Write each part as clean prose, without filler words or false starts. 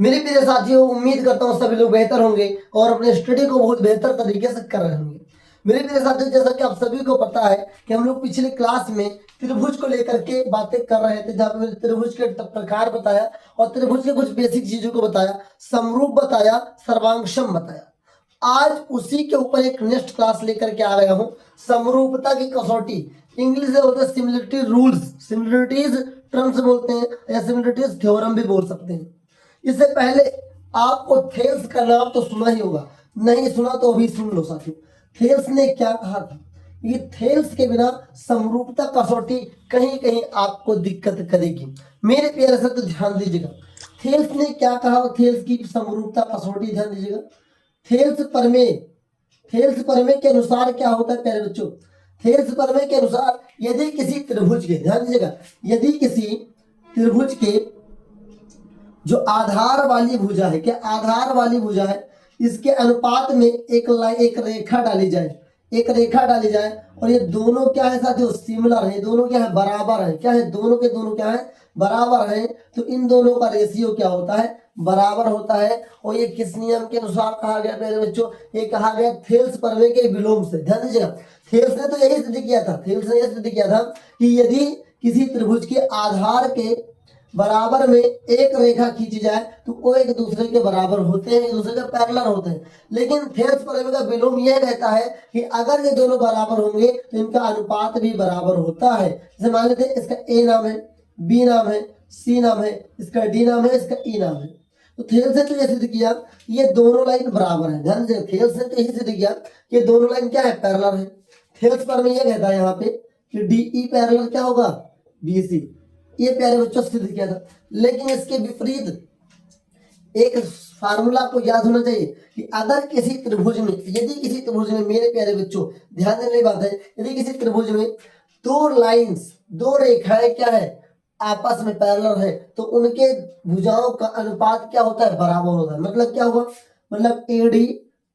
मेरे प्रिय साथियों, उम्मीद करता हूँ सभी लोग बेहतर होंगे और अपने स्टडी को बहुत बेहतर तरीके से कर रहे होंगे। मेरे प्रिय साथियों, जैसा कि आप सभी को पता है कि हम लोग पिछले क्लास में त्रिभुज को लेकर के बातें कर रहे थे, जहाँ पे मैंने त्रिभुज के प्रकार बताया और त्रिभुज के कुछ बेसिक चीजों को बताया, समरूप बताया, सर्वांगसम बताया। आज उसी के ऊपर एक नेक्स्ट क्लास लेकर के आ गया हूँ, समरूपता की कसौटी। इंग्लिश में बोलते हैं सिमिलरिटी रूल्स, सिमिलरिटीज टर्म्स बोलते हैं या सिमिलरिटीज थ्योरम भी बोल सकते हैं। इससे पहले आपको थेल्स का नाम तो सुना ही होगा, नहीं सुना तो अभी सुन लो साथियों। थेल्स ने क्या कहा था? ये थेल्स के बिना समरूपता कसौटी कहीं कहीं आपको दिक्कत करेगी। मेरे प्यारे से तो ध्यान दीजिएगा, थेल्स ने क्या कहा, थेल्स की समरूपता कसौटी ध्यान दीजिएगा। थेल्स प्रमेय, थेल्स प्रमेय के अनुसार क्या होता है प्यारे बच्चों? थेल्स प्रमेय के अनुसार यदि किसी त्रिभुज के, ध्यान दीजिएगा, यदि किसी त्रिभुज के जो आधार वाली भुजा है, क्या आधार वाली भुजा है, इसके अनुपात में एक रेखा डाली जाए, एक रेखा डाली जाए और ये दोनों क्या है साथियों? सिमिलर है, दोनों क्या है? बराबर है। क्या है? दोनों के दोनों क्या है? बराबर है। तो इन दोनों का रेशियो क्या होता है? बराबर होता है। और ये किस नियम के अनुसार कहा गया मेरे बच्चों? ये कहा गया थेल्स प्रमेय के विलोम से। ध्यान दीजिएगा, थेल्स ने तो यही सिद्ध किया था, थेल्स ने यही सिद्ध किया था कि यदि किसी त्रिभुज के आधार के बराबर में एक रेखा खींची जाए तो वो एक दूसरे के बराबर होते हैं, एक दूसरे के पैरेलल होते हैं। लेकिन थेल्स प्रमेय का विलोम यह रहता है कि अगर ये दोनों बराबर होंगे तो इनका अनुपात भी बराबर होता है। जैसे मान लेते हैं इसका ए नाम है, बी नाम है, सी नाम है, इसका डी नाम है, इसका ई नाम है। तो थेल्स ने तो यह सिद्ध किया ये दोनों लाइन बराबर है। ध्यान दीजिए, थेल्स ने तो यही सिद्ध किया कि दोनों लाइन क्या है? पैरेलल है। थेल्स प्रमेय यह कहता है यहाँ पे कि डी ई पैरेलल क्या होगा? B C. ये प्यारे बच्चों सिद्ध किया था। लेकिन इसके विपरीत एक फार्मूला को याद होना चाहिए कि अगर किसी त्रिभुज में, यदि किसी त्रिभुज में, मेरे प्यारे बच्चों ध्यान देने की बात है, यदि किसी त्रिभुज में दो लाइंस, दो रेखाएं क्या है? आपस में पैरेलल है, तो उनके भुजाओं का अनुपात क्या होता है? बराबर होता है। मतलब क्या होगा? मतलब A D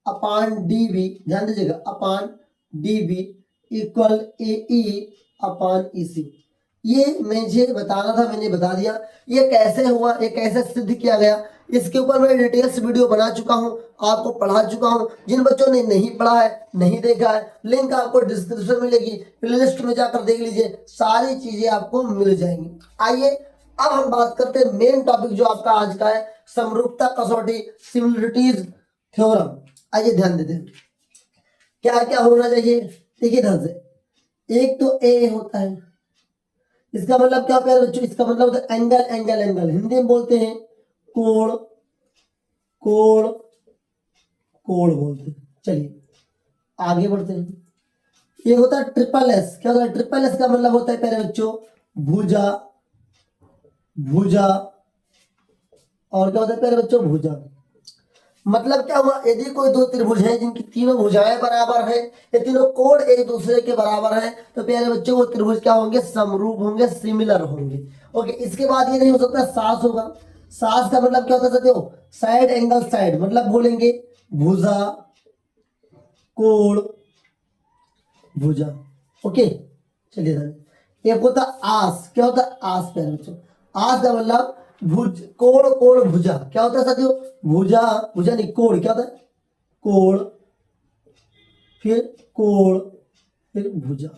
upon D B, ध्यान दीजिएगा, upon D B equal A E upon E C. ये मुझे बताना था, मैंने बता दिया। ये कैसे हुआ, ये कैसे सिद्ध किया गया, इसके ऊपर मैं डिटेल्स वीडियो बना चुका हूँ, आपको पढ़ा चुका हूँ। जिन बच्चों ने नहीं पढ़ा है, नहीं देखा है, लिंक आपको डिस्क्रिप्शन में मिलेगी, प्लेलिस्ट में जाकर देख लीजिए, सारी चीजें आपको मिल जाएंगी। आइए अब हम बात करते हैं मेन टॉपिक जो आपका आज का है, समरूपता कसौटी, सिमिलरिटीज थ्योरम। आइए ध्यान देते हैं क्या क्या होना चाहिए। देखिए ध्यान से, एक तो ए होता है, इसका मतलब क्या प्यारे बच्चों? इसका मतलब होता है एंगल, एंगल, एंगल। हिंदी में बोलते हैं कोण, कोण, कोण बोलते हैं। चलिए आगे बढ़ते हैं। ये होता है ट्रिपल एस। क्या होता है? ट्रिपल एस का मतलब होता है प्यारे बच्चों भुजा, भुजा, और क्या होता है प्यारे बच्चों? भुजा। मतलब क्या हुआ? यदि कोई दो त्रिभुज है जिनकी तीनों भुजाएं बराबर है, ये तीनों कोण एक दूसरे के बराबर है, तो प्यारे बच्चों वो त्रिभुज क्या होंगे? समरूप होंगे, सिमिलर होंगे। ओके, इसके बाद ये नहीं हो सकता सास होगा। सास का मतलब क्या होता है? साइड एंगल साइड, मतलब बोलेंगे भुजा, कोण, भुजा। ओके, चलिए एक होता आस। क्या होता है? आस प्यारे बच्चों, आस का मतलब भुज, कोण, कोण, भुजा। क्या होता है साथियों? भुजा, भुजा नहीं, कोण। क्या होता है? कोण, फिर कोण, फिर भुजा।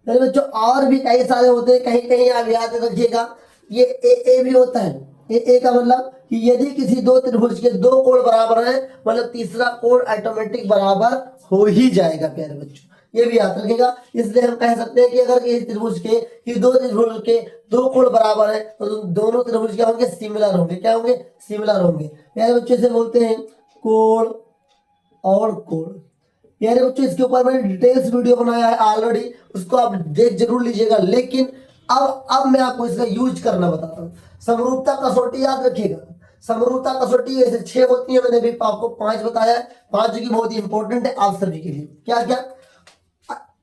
मेरे बच्चों और भी कई सारे होते हैं, कहीं कहीं आप याद रखिएगा। ये ए भी होता है। ए का मतलब कि यदि किसी दो त्रिभुज के दो कोण बराबर है, मतलब तीसरा कोण ऑटोमेटिक बराबर हो ही जाएगा प्यारे बच्चों, ये भी याद रखिएगा। इसलिए हम कह सकते हैं कि अगर किसी त्रिभुज के दो त्रिभुज के दो कोण बराबर है तो दोनों त्रिभुज क्या होंगे? सिमिलर होंगे। क्या होंगे? सिमिलर होंगे। प्यारे बच्चों से बोलते हैं कोण और कोण। प्यारे बच्चों इसके ऊपर मैंने डिटेल्स वीडियो बनाया है ऑलरेडी, उसको आप देख जरूर लीजिएगा। लेकिन अब मैं आपको इसका यूज करना बताता हूँ। समरूपता कसौटी याद रखिएगा। समरूपता कसौटी ऐसे 6 होती है, मैंने अभी आपको 5 बताया है। 5 की बहुत ही इंपॉर्टेंट है आप सभी के लिए। क्या क्या?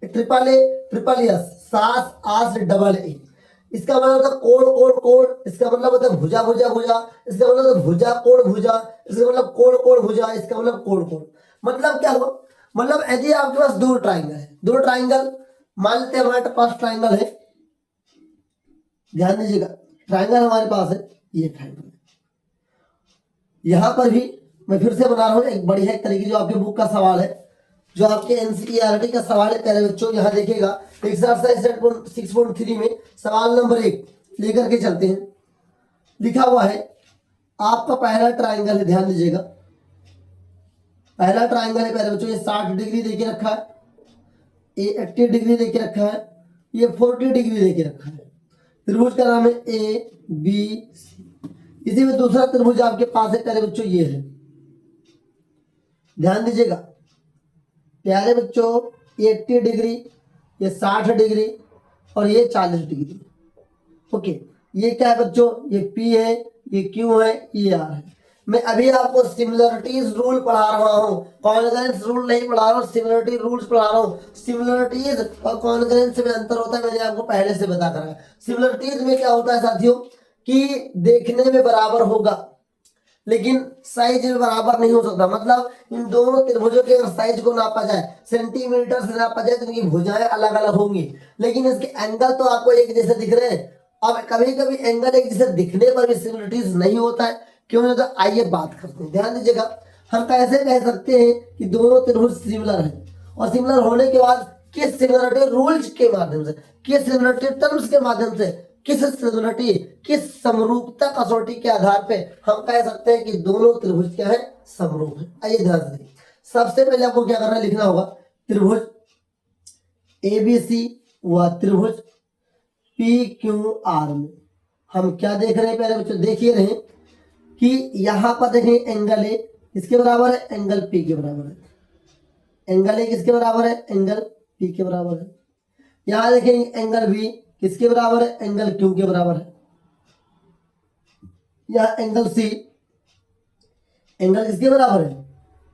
ट्रिपल ए, ट्रिपल एस, सास, आस, डबल ए। इसका मतलब होता है कोण, कोण, कोण। इसका मतलब होता है भुजा, भुजा, भुजा। इसका मतलब होता है भुजा, कोण, भुजा। इसका मतलब कोण, कोण, भुजा। इसका मतलब कोण, कोण। मतलब क्या हुआ? मतलब यदि आपके पास दो ट्राइंगल है, दो ट्राइंगल मान लेते हैं हमारे पास ट्राइंगल है, ध्यान दीजिएगा, ट्राइंगल हमारे पास है, ये ट्राइंगल है। यहाँ पर भी मैं फिर से बना रहा हूँ एक बढ़िया एक तरीके, जो आपके बुक का सवाल है, जो आपके एनसीईआरटी का सवाल है प्यारे बच्चों। यहाँ देखिएगा एक्सरसाइज 6.3 में सवाल नंबर 1 लेकर के चलते हैं। लिखा हुआ है आपका पहला ट्राइंगल है, ध्यान दीजिएगा। पहला ट्राइंगल है प्यारे बच्चों, ये 60 डिग्री देके रखा है, ये 80 डिग्री देके रखा है, ये 40 डिग्री देके रखा है। त्रिभुज का नाम है ABC। इसी में दूसरा त्रिभुज आपके पास है प्यारे बच्चों, ये है, ध्यान दीजिएगा प्यारे बच्चों। ये 80 डिग्री, ये 60 डिग्री और ये 40 डिग्री। ओके, ये क्या है बच्चों, ये P है, ये Q है, ये R है। मैं अभी आपको सिमिलरिटीज रूल पढ़ा रहा हूँ, कॉन्ग्रुएंस रूल नहीं पढ़ा रहा हूँ, सिमिलरिटी रूल्स पढ़ा रहा हूँ। सिमिलरिटीज और कॉन्ग्रुएंस में अंतर होता है, मैंने आपको पहले से बता कर। सिमिलरिटीज में क्या होता है साथियों कि देखने में बराबर होगा लेकिन साइज में बराबर नहीं हो सकता। मतलब इन दोनों त्रिभुजों के साइज को नापा जाए, सेंटीमीटर से नापा जाए, तो इनकी भुजाएं अलग अलग होंगी, लेकिन इसके एंगल तो आपको एक जैसे दिख रहे हैं। अब कभी कभी एंगल एक जैसे दिखने पर भी सिमिलरिटीज नहीं होता है, क्यों नहीं होता, आइए बात करते हैं। ध्यान दीजिएगा, हम कैसे कह सकते हैं कि दोनों त्रिभुज सिमिलर है, और सिमिलर होने के बाद किस सिमिलरिटी रूल्स के माध्यम से, किस सिमिलरिटी टर्म्स के माध्यम से, किस सिमिलरिटी, किस समरूपता कसौटी के आधार पे हम कह सकते हैं कि दोनों त्रिभुज क्या है, समरूप है। आइए ध्यान से देखिए। सबसे पहले आपको क्या करना है, लिखना होगा त्रिभुज ABC व त्रिभुज PQR में हम क्या देख रहे हैं प्यारे बच्चों, देखिए रहे कि यहाँ पर देखें एंगल A किसके बराबर है, एंगल P के बराबर है। एंगल A किसके बराबर है, एंगल P के बराबर है। यहाँ देखेंगे एंगल B किसके बराबर है, एंगल Q के बराबर है। यहाँ एंगल C, एंगल किसके बराबर है,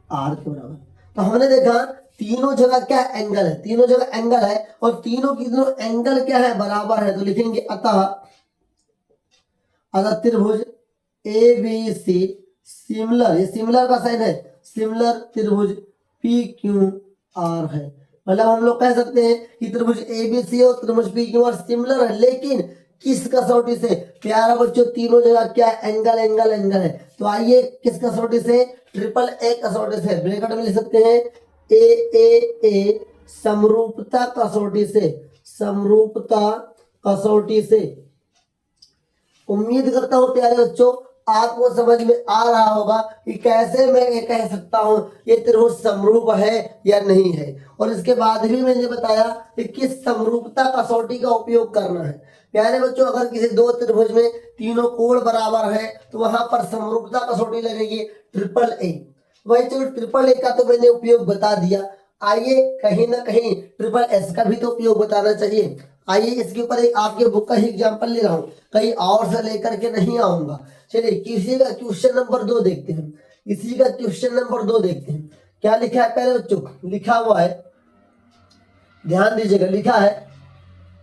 R के बराबर। तो हमने देखा तीनों जगह क्या एंगल है, तीनों जगह एंगल है, और तीनों की दोनों एंगल क्या है, बराबर है। तो लिखेंगे अतः त्रिभुज ABC सिमिलर, ये सिमिलर का साइन है, सिमिलर त्रिभुज PQR है। मतलब हम लोग कह सकते हैं कि त्रिभुज ABC और त्रिभुज PQR सिमिलर है, लेकिन किस कसौटी से प्यारा बच्चों, तीनों जगह क्या एंगल एंगल एंगल है। तो आइए किस कसौटी से, ट्रिपल A कसौटी से, ब्रैकेट में लिख सकते हैं AAA समरूपता कसौटी से, समरूपता कसौटी से। उम्मीद करता हूं प्यारे बच्चों आपको समझ में आ रहा होगा कि कैसे मैं ये कह सकता हूं ये त्रिभुज समरूप है या नहीं है। और इसके बाद भी मैंने बताया कि किस समरूपता कसौटी का उपयोग करना है। प्यारे बच्चों, अगर किसी दो त्रिभुज में तीनों कोण बराबर है तो वहां पर समरूपता कसौटी लगेगी ट्रिपल A। वही चलो ट्रिपल A का तो मैंने उपयोग बता दिया, आइए कहीं ना कहीं ट्रिपल S का भी तो उपयोग बताना चाहिए। आइए इसके ऊपर एक आपके बुक का ही एग्जाम्पल ले रहा हूँ, कहीं और से लेकर के नहीं आऊंगा। चलिए किसी का क्वेश्चन नंबर 2 देखते हैं, इसी का क्वेश्चन नंबर 2 देखते हैं। क्या लिखा है पहले बच्चों, लिखा हुआ है, ध्यान दीजिएगा, लिखा है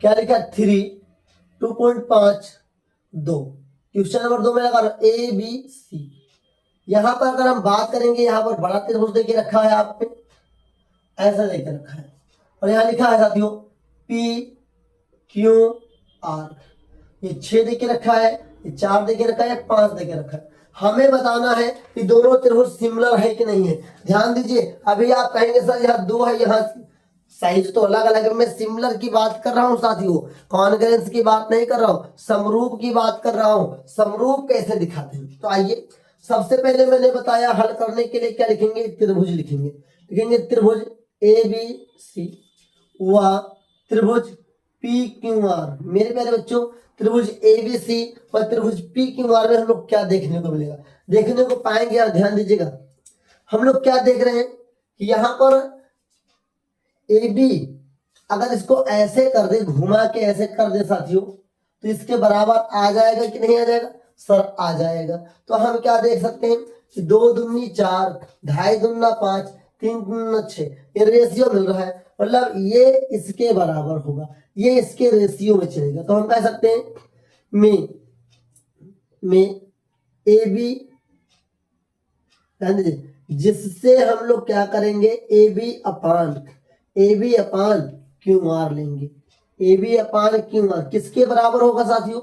क्या, लिखा है 3 2.5 2। क्वेश्चन नंबर 2 में लगा ABC। यहाँ पर अगर हम बात करेंगे, यहाँ पर बड़ा त्रिभुज देके रखा है, आप पे ऐसा देके रखा है, और यहाँ लिखा है साथियों PQR। ये 6 देके रखा है, ये 4 देके रखा है, 5 देके रखा है। हमें बताना है कि दोनों त्रिभुज सिमिलर है कि नहीं है। ध्यान दीजिए, अभी आप कहेंगे सर यहाँ 2 है, यहाँ साइज तो अलग अलग है। मैं सिमिलर की बात कर रहा हूँ साथियों, कॉन्ग्रुएंस की बात नहीं कर रहा हूँ, समरूप की बात कर रहा हूँ। समरूप कैसे दिखाते हैं, तो आइए सबसे पहले मैंने बताया हल करने के लिए क्या लिखेंगे, त्रिभुज लिखेंगे। लिखेंगे त्रिभुज ABC व त्रिभुज PQR। मेरे प्यारे बच्चों, त्रिभुज ABC व त्रिभुज PQR में हम लोग क्या देखने को मिलेगा, देखने को पाएंगे। यार ध्यान दीजिएगा, हम लोग क्या देख रहे हैं कि यहाँ पर AB अगर इसको ऐसे कर दे, घुमा के ऐसे कर दे साथियों, तो इसके बराबर आ जाएगा कि नहीं आ जाएगा, सर आ जाएगा। तो हम क्या देख सकते हैं कि 2 दूनी 4, 2.5 दूना 5, 3 दूना 6, ये रेशियो मिल रहा है, मतलब ये इसके बराबर होगा, ये इसके रेशियो में चलेगा। तो हम कह सकते हैं में AB, जिससे हम लोग क्या करेंगे, AB अपान QR लेंगे। AB अपान QR किसके बराबर होगा साथियों,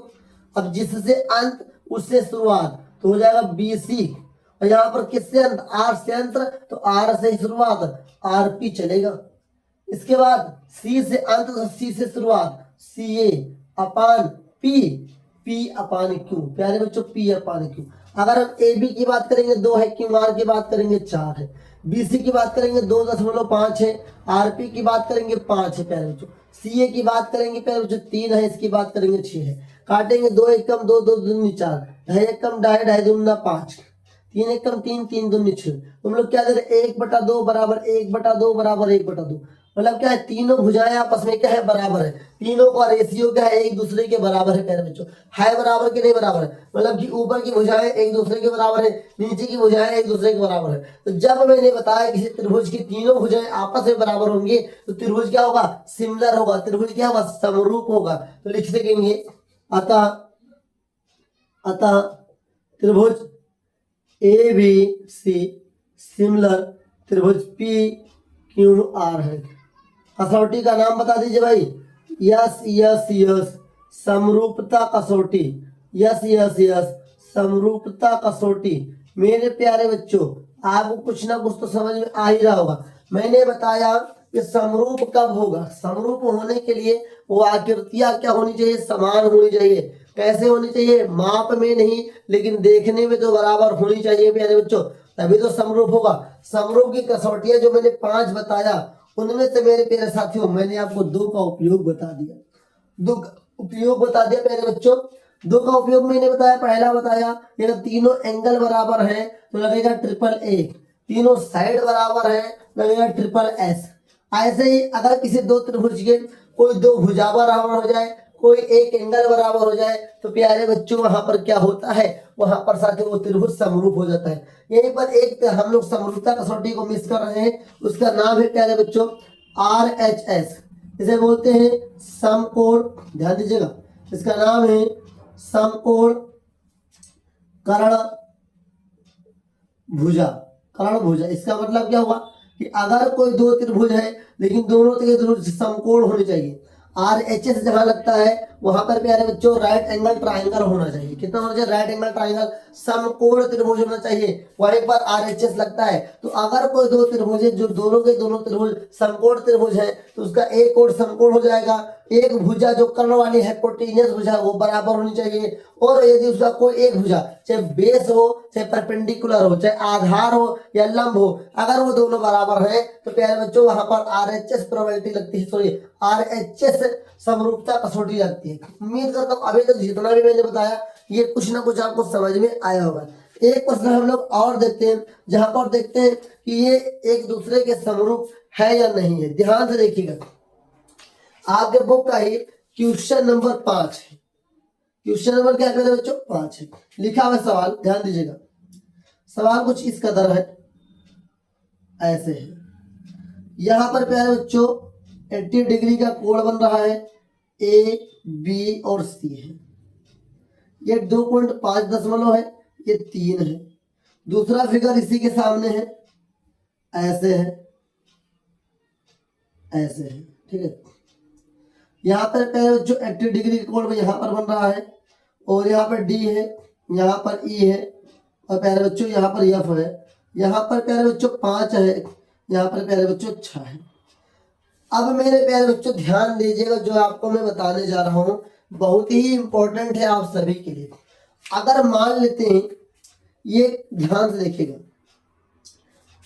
अब जिससे अंत उससे शुरुआत, तो हो जाएगा BC, और यहाँ पर किससे अंत, आर से अंत, तो आर से ही शुरुआत, आर पी चलेगा। इसके बाद सी से अंत, तो सी से शुरुआत, सी ए अपान पी, पी अपान क्यू। प्यारे बच्चों पी अपान क्यू। अगर हम ए बी की बात करेंगे 2 है, क्यू आर की बात करेंगे 4 है, बी सी की बात करेंगे 2.5 है, आर पी की बात करेंगे 5 है प्यारे बच्चों, सी ए की बात करेंगे प्यारे बच्चों 3 है, इसकी बात करेंगे 6 है। काटेंगे 2 1 कम 2 2 दूनी 4, 2 1 कम 2 2 दूना 5, 3 1 कम 3 3 दूनी 6। तुम लोग क्या दे रहे, 1/2 बराबर 1/2 बराबर 1/2, मतलब क्या है, तीनों भुजाएं आपस में क्या है, बराबर है। तीनों का रेशियो क्या है, एक दूसरे के बराबर है प्यारे बच्चों। है बराबर कि नहीं बराबर है, मतलब कि ऊपर की भुजाएं एक दूसरे के बराबर है, नीचे की भुजाएं एक दूसरे के बराबर है। तो जब मैंने बताया किसी त्रिभुज की तीनों भुजाएं आपस में बराबर होंगी तो त्रिभुज क्या होगा, सिमिलर होगा, त्रिभुज क्या होगा, समरूप होगा। तो लिख सकेंगे अतः त्रिभुज ए बी सी सिमिलर त्रिभुज पी क्यू आर है। कसौटी का नाम बता दीजिए भाई, यस यस यस समरूपता कसौटी, यस यस यस समरूपता कसौटी। मेरे प्यारे बच्चों आपको कुछ ना कुछ तो समझ में आ ही रहा होगा। मैंने बताया कि समरूप कब होगा, समरूप होने के लिए वो आकृतियां क्या होनी चाहिए, समान होनी चाहिए। कैसे होनी चाहिए, माप में नहीं लेकिन देखने में तो बराबर होनी चाहिए प्यारे बच्चों, तभी तो समरूप होगा। समरूप की कसौटियां जो मैंने 5 बताया उनमें से मेरे प्यारे साथियों मैंने आपको 2 का उपयोग बता दिया, 2 का उपयोग बता दिया प्यारे बच्चों। 2 का उपयोग मैंने बताया, पहला बताया अगर तीनों एंगल बराबर है तो लगेगा ट्रिपल ए, तीनों साइड बराबर है लगेगा ट्रिपल एस। ऐसे ही अगर किसी 2 त्रिभुज के कोई 2 भुजा बराबर हो जाए, कोई एक एंगल बराबर हो जाए तो प्यारे बच्चों वहां पर क्या होता है, वहां पर साथियों वो त्रिभुज समरूप हो जाता है। यहीं पर एक हम लोग समरूपता कसौटी को मिस कर रहे हैं, उसका नाम है प्यारे बच्चों RHS, इसे बोलते हैं समकोण, ध्यान दीजिएगा इसका नाम है समकोण कर्ण भुजा, कर्ण भुजा। इसका मतलब क्या हुआ कि अगर कोई 2 त्रिभुज है लेकिन दोनों के त्रिभुज समकोण होने चाहिए, RHS जहां लगता है वहां पर प्यारे बच्चों राइट एंगल ट्राइंगल होना चाहिए। कितना होना चाहिए, राइट एंगल ट्राइंगल, समकोण त्रिभुज होना चाहिए, वहीं पर RHS लगता है। तो अगर कोई 2 त्रिभुज है जो दोनों के दोनों त्रिभुज समकोण त्रिभुज है तो उसका एक कोण समकोण हो जाएगा, एक भुजा जो कर्ण वाली हाइपोटेन्यूस भुजा वो बराबर होनी चाहिए। और यदि उसका कोई एक भुजा चाहे बेस हो चाहे परपेंडिकुलर हो चाहे आधार हो या लंब हो, अगर वो दोनों बराबर है तो प्यारे बच्चों वहां पर RHS प्रोबेबिलिटी लगती है, सॉरी RHS समरूपता कसौटी लगती है। उम्मीद करता हूँ अभी तक जितना भी मैंने बताया ये कुछ ना कुछ आपको समझ में आया होगा। एक प्रश्न हम लोग और देखते हैं जहां पर देखते हैं कि ये एक दूसरे के समरूप है या नहीं है। ध्यान से देखिएगा, आपके बुक का ही क्वेश्चन नंबर 5 है। क्वेश्चन नंबर क्या है बच्चों, 5 है। लिखा हुआ सवाल, ध्यान दीजिएगा। सवाल कुछ इस कदर है, ऐसे है। यहां पर प्यारे बच्चों 80 डिग्री का कोण बन रहा है, ए बी और सी है। ये 2.5 है, ये 3 है। दूसरा फिगर इसी के सामने है, ऐसे है, ऐसे है, ठीक है। यहाँ पर प्यारे बच्चों 80 डिग्री कोण में यहाँ पर बन रहा है और यहाँ पर डी है, यहाँ पर ई है और प्यारे बच्चों यहाँ पर एफ है। यहाँ पर प्यारे बच्चों 5 है, यहाँ पर प्यारे बच्चों 6 है। अब मेरे प्यारे बच्चों ध्यान दीजिएगा, जो आपको मैं बताने जा रहा हूँ बहुत ही इंपॉर्टेंट है आप सभी के लिए। अगर मान लेते हैं, ये ध्यान से देखिएगा,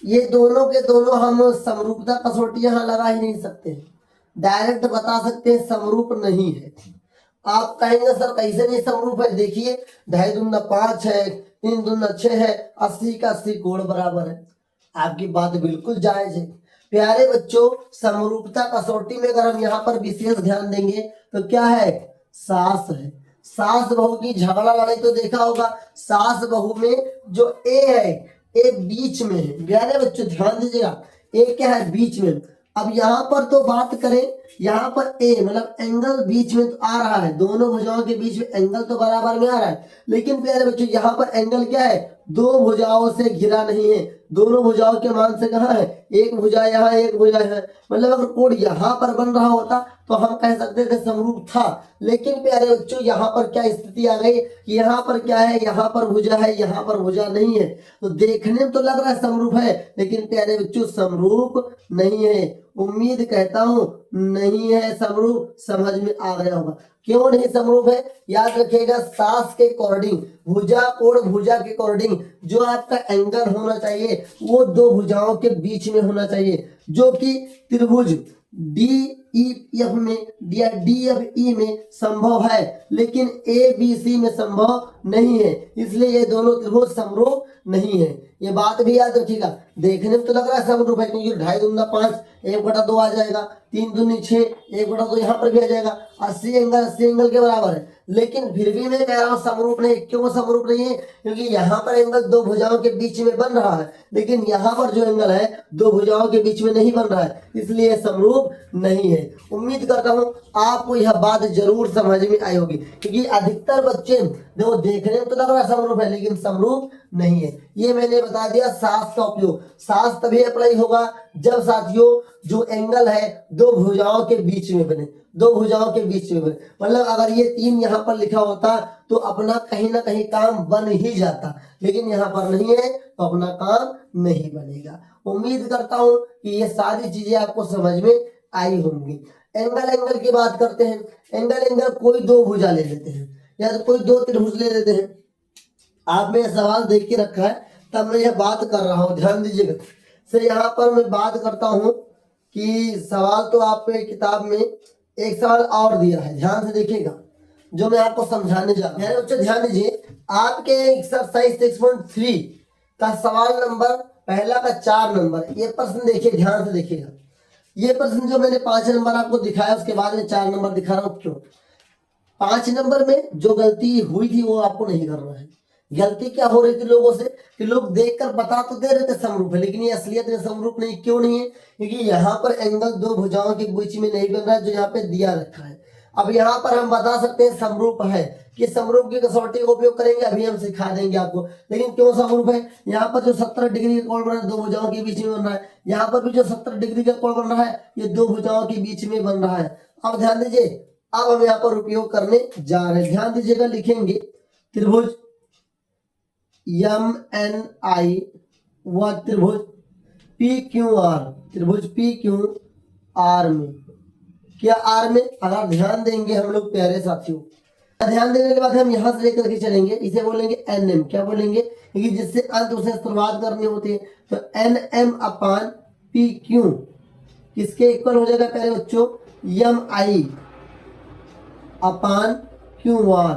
ये दोनों के दोनों हम समरूपता कसौटी यहाँ लगा ही नहीं सकते हैं, डायरेक्ट बता सकते हैं समरूप नहीं है। आप कहेंगे सर कैसे नहीं समरूप है, देखिए 2 दूना 5 है, 3 दूना 6 है, 80 का 80 कोण बराबर है। आपकी बात बिल्कुल जायज है। प्यारे बच्चों समरूपता कसौटी में अगर हम यहाँ पर विशेष ध्यान देंगे तो क्या है, सास है। सास बहू की झगड़ा लड़ाई तो देखा होगा, सास बहू में जो ए है, ए बीच में है। प्यारे बच्चों ध्यान दीजिएगा, ए क्या है, बीच में। अब यहाँ पर तो बात करें, यहाँ पर ए मतलब एंगल बीच में तो आ रहा है, दोनों भुजाओं के बीच में एंगल तो बराबर में आ रहा है, लेकिन प्यारे बच्चों यहाँ पर एंगल क्या है, दो भुजाओं से घिरा नहीं है। दोनों भुजाओं के मान से कहाँ है, एक भुजा यहाँ, एक भुजा है। मतलब अगर कोण यहाँ पर बन रहा होता तो हम कह सकते थे समरूप था। लेकिन प्यारे बच्चों यहाँ पर क्या स्थिति आ गई कि यहाँ पर क्या है, यहाँ पर भुजा है, यहाँ पर भुजा नहीं है। तो देखने में तो लग रहा है समरूप है, लेकिन प्यारे बच्चों समरूप नहीं है। उम्मीद करता हूं नहीं है समरूप, समझ में आ गया होगा। क्यों नहीं समरूप है, याद रखिएगा सास के अकॉर्डिंग, भुजा और भुजा के अकॉर्डिंग जो आपका एंगल होना चाहिए वो दो भुजाओं के बीच में होना चाहिए, जो कि त्रिभुज DEF में या DFE में संभव है, लेकिन ABC में संभव नहीं है। इसलिए ये दोनों त्रिभुज समरूप नहीं है। ये बात भी याद रखिएगा। देखने में तो लग रहा है समरूप है, क्योंकि 2.5 दूना 5, 1/2 आ जाएगा, 3 दूनी 6, 1/2 यहाँ पर भी आ जाएगा। 80 एंगल के बराबर है। लेकिन फिर भी मैं कह रहा हूँ समरूप नहीं। क्यों समरूप नहीं है, क्योंकि यहाँ पर एंगल दो भुजाओं के बीच में बन रहा है, लेकिन यहाँ पर जो एंगल है दो भुजाओं के बीच में नहीं बन रहा है, इसलिए समरूप नहीं है। उम्मीद करता हूँ आपको यह बात जरूर समझ में आई होगी, क्योंकि अधिकतर बच्चे देखो देखने में तो लग रहा है समरूप है, लेकिन समरूप नहीं है। ये मैंने बता दिया सास का उपयोग। सास तभी अप्लाई होगा जब साथियों जो एंगल है दो भुजाओं के बीच में बने, दो भुजाओं के बीच में बने। मतलब अगर ये 3 यहाँ पर लिखा होता तो अपना कहीं ना कहीं काम बन ही जाता, लेकिन यहाँ पर नहीं है तो अपना काम नहीं बनेगा। उम्मीद करता हूँ कि ये सारी चीजें आपको समझ में आई होंगी। एंगल की बात करते हैं। एंगल कोई दो भुजा ले लेते हैं या तो कोई दो त्रिभुज ले लेते हैं। आपने सवाल देख के रखा है तब मैं यह बात कर रहा हूँ, ध्यान दीजिएगा। से यहाँ पर मैं बात करता हूँ कि सवाल तो आपके किताब में एक सवाल और दिया है, ध्यान से देखिएगा जो मैं आपको समझाने जा रहा हूँ। ध्यान दीजिए, आपके एक्सरसाइज 6.3 का सवाल नंबर पहला का 4 नंबर, ये प्रश्न देखिए, ध्यान से देखिएगा। ये प्रश्न जो मैंने 5 नंबर आपको दिखाया उसके बाद में 4 नंबर दिखा रहा हूँ। क्यों 5 नंबर में जो गलती हुई थी वो आपको नहीं करना है। गलती क्या हो रही थी लोगों से कि लोग देखकर बता तो दे रहे थे समरूप है, लेकिन ये असलियत में समरूप नहीं। क्यों नहीं है, क्योंकि यहाँ पर एंगल दो भुजाओं के बीच में नहीं बन रहा है जो यहाँ पे दिया रखा है। अब यहाँ पर हम बता सकते हैं समरूप है, कि समरूप की कसौटी का उपयोग करेंगे, अभी हम सिखा देंगे आपको। लेकिन क्यों समरूप है, यहाँ पर जो 70 डिग्री का कोण बन रहा है दो भुजाओं के बीच में बन रहा है, यहाँ पर भी जो 70 डिग्री का कोण बन रहा है ये दो भुजाओं के बीच में बन रहा है। अब ध्यान दीजिए, अब हम यहाँ पर उपयोग करने जा रहे हैं, ध्यान दीजिएगा। लिखेंगे त्रिभुज MNI व त्रिभुज PQR, त्रिभुज PQR में, क्या R में, अगर ध्यान देंगे हम लोग प्यारे साथियों, ध्यान देने के बाद हम यहां से लेकर के चलेंगे, इसे बोलेंगे NM। क्या बोलेंगे, क्योंकि जिससे अंत उसे शुरुआत करनी होती है। तो NM अपान PQ किसके इक्वल हो जाएगा प्यारे बच्चों, MI अपान QR।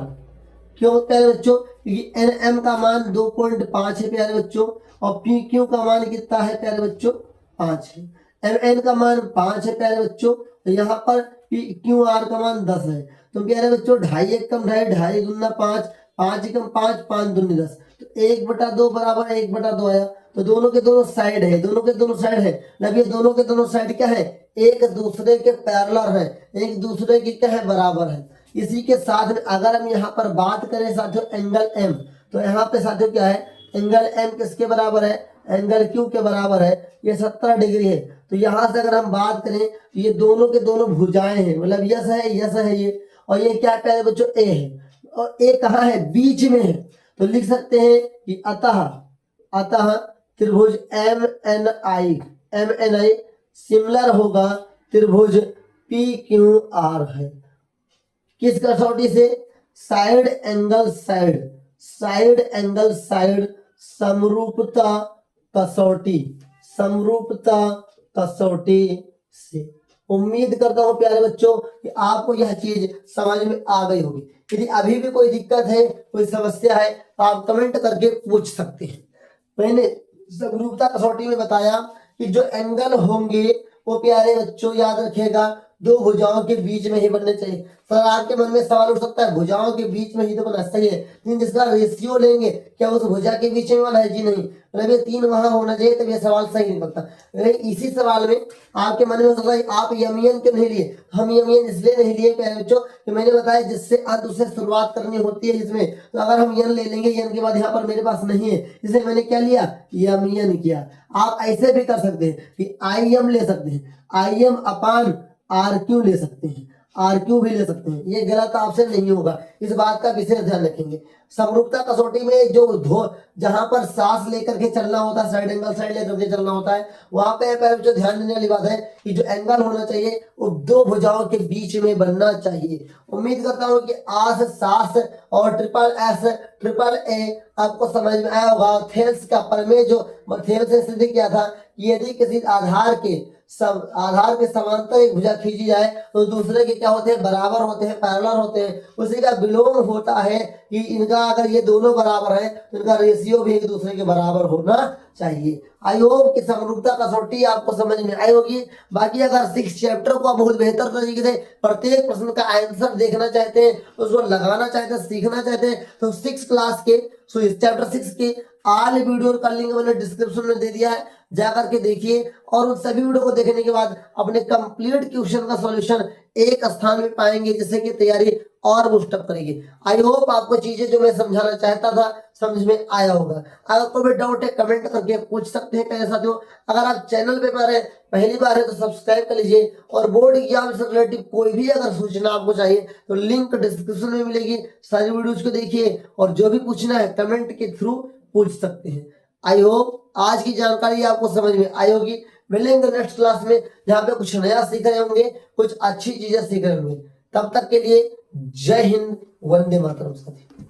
क्यों प्यारे बच्चों, क्योंकि NM का मान 2.5 है प्यारे बच्चों, और PQ का मान कितना है प्यारे बच्चों, 5 है। MN का मान 5 है प्यारे बच्चों, तो यहाँ पर QR का मान 10 है। तो प्यारे बच्चों 2.5 1 कम 2.5, 2.5 दूना 5, 5 कम 5, 5 दूनी 10, तो 1/2 बराबर 1/2 आया। तो दोनों के दोनों साइड है, दोनों के दोनों साइड है, मतलब ये दोनों के दोनों साइड क्या है, एक दूसरे के पैरेलल है, एक दूसरे के क्या है, बराबर है। इसी के साथ में अगर हम यहाँ पर बात करें साथियों एंगल M, तो यहाँ पे साथियों क्या है, एंगल M किसके बराबर है, एंगल Q के बराबर है, ये 70 डिग्री है। तो यहाँ से अगर हम बात करें तो ये दोनों के दोनों भुजाएं हैं, मतलब यस है ये, और ये क्या प्यारे बच्चों A है, और A कहाँ है, बीच में है। तो लिख सकते हैं कि अतः त्रिभुज MNI सिमिलर होगा त्रिभुज PQR है। किस कसौटी से, साइड एंगल साइड समरूपता कसौटी से। उम्मीद करता हूं प्यारे बच्चों कि आपको यह चीज समझ में आ गई होगी। यदि अभी भी कोई दिक्कत है, कोई समस्या है, तो आप कमेंट करके पूछ सकते हैं। मैंने समरूपता कसौटी में बताया कि जो एंगल होंगे वो प्यारे बच्चों याद रखिएगा दो भुजाओं के बीच में ही बनने चाहिए। सर आपके मन में सवाल उठ सकता है भुजाओं के बीच में ही तो बना, सही है, लेकिन जिसका रेशियो लेंगे क्या उस भुजा के बीच में बना है? जी नहीं, मतलब ये 3 वहां होना चाहिए तब ये सवाल सही निकलता। इसी सवाल में आपके मन में हो सकता है आप यमियन क्यों नहीं लिए? हम यमियन इसलिए नहीं लिए प्यारे बच्चों कि मैंने बताया जिससे अंत उससे शुरुआत करनी होती है इसमें, तो अगर हम यन ले लेंगे, यन के बाद यहाँ पर मेरे पास नहीं है, इसलिए मैंने क्या लिया? यमियन किया। आप ऐसे भी कर सकते हैं कि आई एम ले सकते हैं, I M upon R Q ले सकते हैं, आर क्यू भी ले सकते हैं, ये गलत आपसे नहीं होगा, इस बात का विशेष ध्यान रखेंगे। समरूपता कसौटी में जो जहां पर सांस लेकर के चलना होता है, साइड एंगल साइड लेकर के चलना होता है, वहां पे जो ध्यान देने वाली बात है कि जो एंगल होना चाहिए वो दो भुजाओं के बीच में बनना चाहिए। उम्मीद करता हूं कि आस सास और ट्रिपल ए आपको समझ में आया होगा। थेल्स का प्रमेय जो थेल्स ने सिद्ध किया था कि यदि किसी आधार के समांतर एक भुजा खींची जाए तो दूसरे के क्या होते हैं? बराबर होते हैं, पैरेलल होते हैं। उसी का विलोम होता है कि इनका अगर ये दोनों बराबर है तो इनका रेशियो भी एक दूसरे के बराबर होना चाहिए। आई होप कि समरूपता कसौटी आपको समझ में आई होगी। बाकी अगर 6 चैप्टर को आप बहुत बेहतर तरीके से प्रत्येक प्रश्न का आंसर देखना चाहते हैं, उसको लगाना चाहते हैं, सीखना चाहते हैं, तो 6 क्लास के इस चैप्टर 6 के ऑल वीडियो का लिंक मैंने डिस्क्रिप्शन में दे दिया है, जाकर के देखिए और उन सभी वीडियो को देखने के बाद अपने कंप्लीट क्वेश्चन का सॉल्यूशन एक स्थान में पाएंगे, जिससे कि तैयारी और बूस्टअप करेगी। आई होप आपको चीजें जो मैं समझाना चाहता था समझ में आया होगा। अगर कोई भी डाउट है कमेंट करके पूछ सकते हैं मेरे साथियों। अगर आप चैनल पे पहली बार है तो सब्सक्राइब कर लीजिए और बोर्ड एग्जाम से रिलेटिव कोई भी अगर सूचना आपको चाहिए तो लिंक डिस्क्रिप्शन में मिलेगी, सारी वीडियोज को देखिए और जो भी पूछना है कमेंट के थ्रू पूछ सकते हैं। आई होप आज की जानकारी आपको समझ में आई होगी। मिलेंगे नेक्स्ट क्लास में जहाँ पे कुछ नया सीख रहे होंगे, कुछ अच्छी चीजें सीख रहे होंगे। तब तक के लिए जय हिंद, वंदे मातरम साथी।